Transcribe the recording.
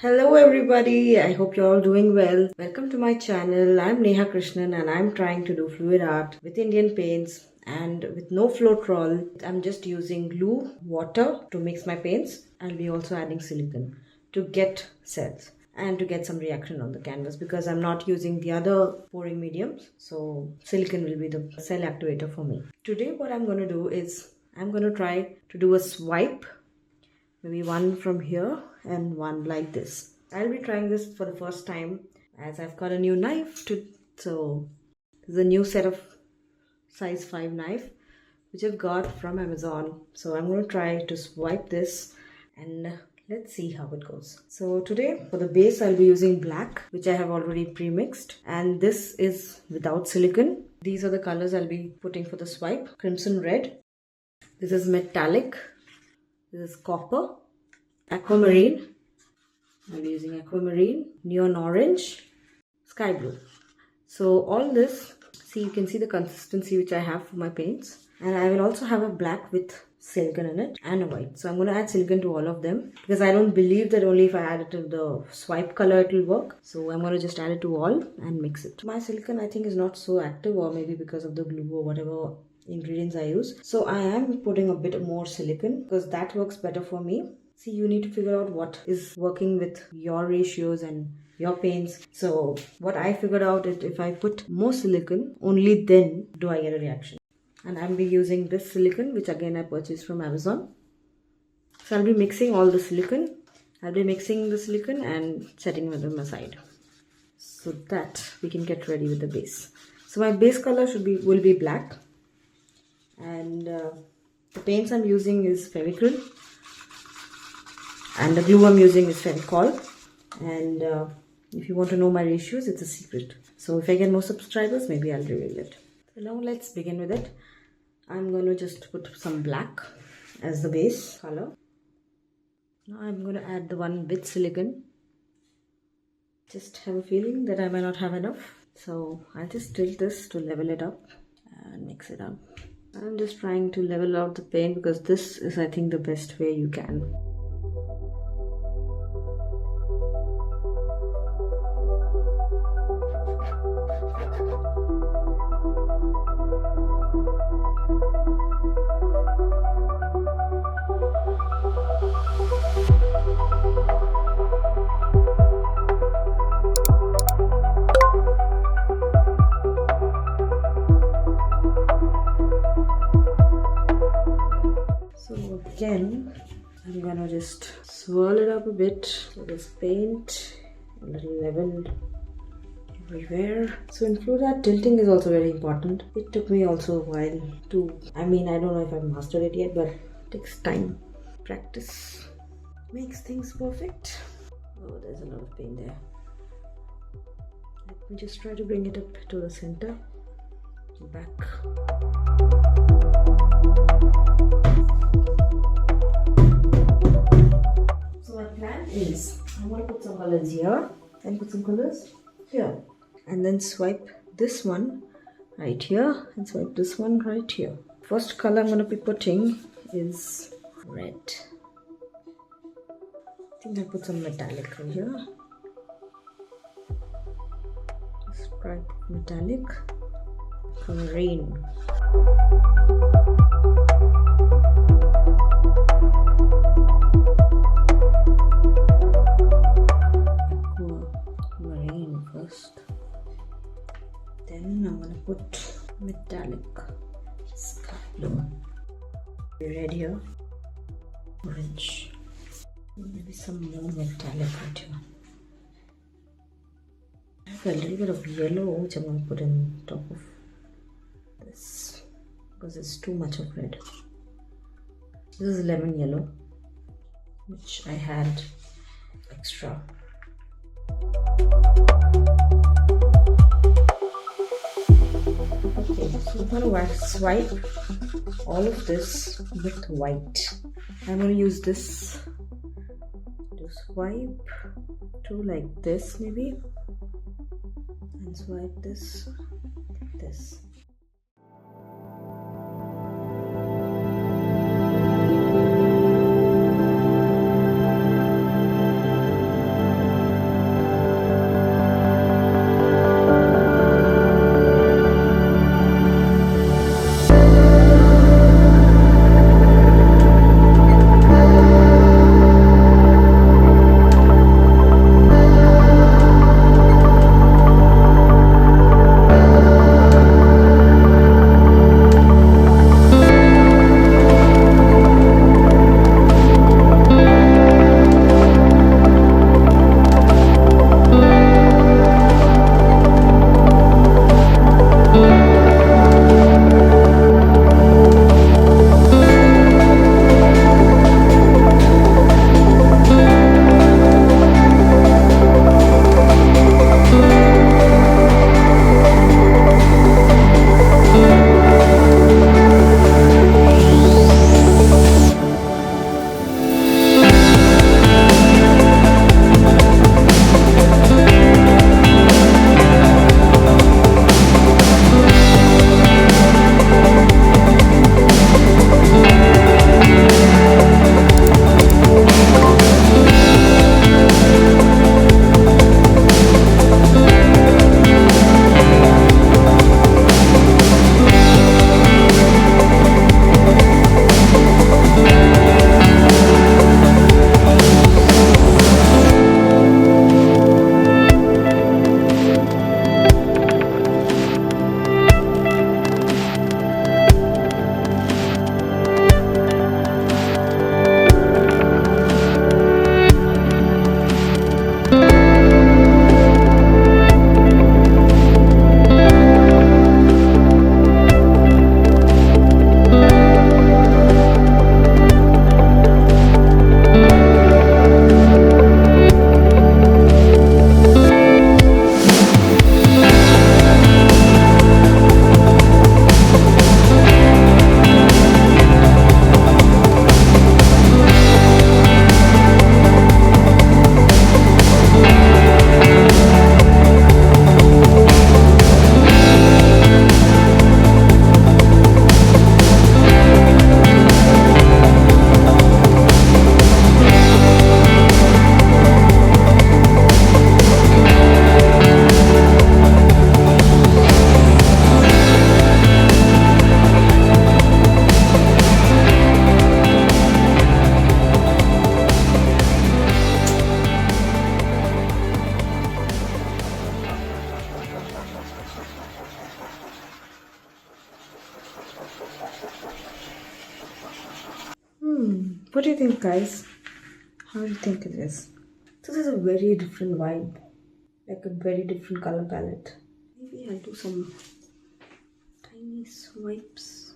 Hello everybody, I hope you're all doing well. Welcome to my channel. I'm Neha Krishnan and I'm trying to do fluid art with Indian paints and with no float roll. I'm just using glue, water to mix my paints. I'll be also adding silicone to get cells and to get some reaction on the canvas because I'm not using the other pouring mediums. So silicone will be the cell activator for me. Today what I'm going to do is I'm going to try to do a swipe. Maybe one from here and one like this. I'll be trying this for the first time as I've got a new knife so this is a new set of size 5 knife which I've got from Amazon. So I'm going to try to swipe this and let's see how it goes. So today for the base I'll be using black, which I have already pre-mixed, and this is without silicone. These are the colors I'll be putting for the swipe. Crimson red. This is metallic. This is copper, aquamarine. I'll be using aquamarine, neon orange, sky blue. So all this, see, you can see the consistency which I have for my paints. And I will also have a black with silicone in it and a white. So I'm going to add silicone to all of them because I don't believe that only if I add it to the swipe color it will work. So I'm going to just add it to all and mix it. My silicone I think is not so active, or maybe because of the glue or whatever ingredients I use. So I am putting a bit more silicone because that works better for me. See, you need to figure out what is working with your ratios and your paints. So what I figured out is if I put more silicone, only then do I get a reaction. And I'll be using this silicone, which again I purchased from Amazon. So I'll be mixing all the silicone. I'll be mixing the silicone and setting them aside so that we can get ready with the base. So my base color will be black. And the paints I'm using is Fevicryl, and the glue I'm using is Fevicol. And if you want to know my ratios, it's a secret. So if I get more subscribers, maybe I'll reveal it. So now let's begin with it. I'm going to just put some black as the base color. Now I'm going to add the one with silicone. Just have a feeling that I may not have enough, so I'll just tilt this to level it up and mix it up. I'm just trying to level out the paint because this is, I think, the best way you can. So again, I'm gonna just swirl it up a bit with this paint, a little leveled everywhere. So in fluid art, tilting is also very important. It took me also a while to, I don't know if I've mastered it yet, but it takes time. Practice makes things perfect. Oh, there's a lot of paint there. Let me just try to bring it up to the center, back. So my plan is I'm going to put some colors here and put some colors here, and then swipe this one right here and swipe this one right here. First color I'm going to be putting is red. I think I'll put some metallic right here. Stripe metallic. Green. Aquamarine first. Then I'm gonna put metallic sky blue. Red here. Orange. Maybe some more metallic right here. I have a little bit of yellow which I'm going to put in top of this because it's too much of red. This is lemon yellow which I had extra. Okay, so I'm going to swipe all of this with white. I'm going to use this to swipe to like this maybe, and swipe this like this. What do you think, guys? How do you think it is? This is a very different vibe, like a very different color palette. Maybe I'll do some tiny swipes.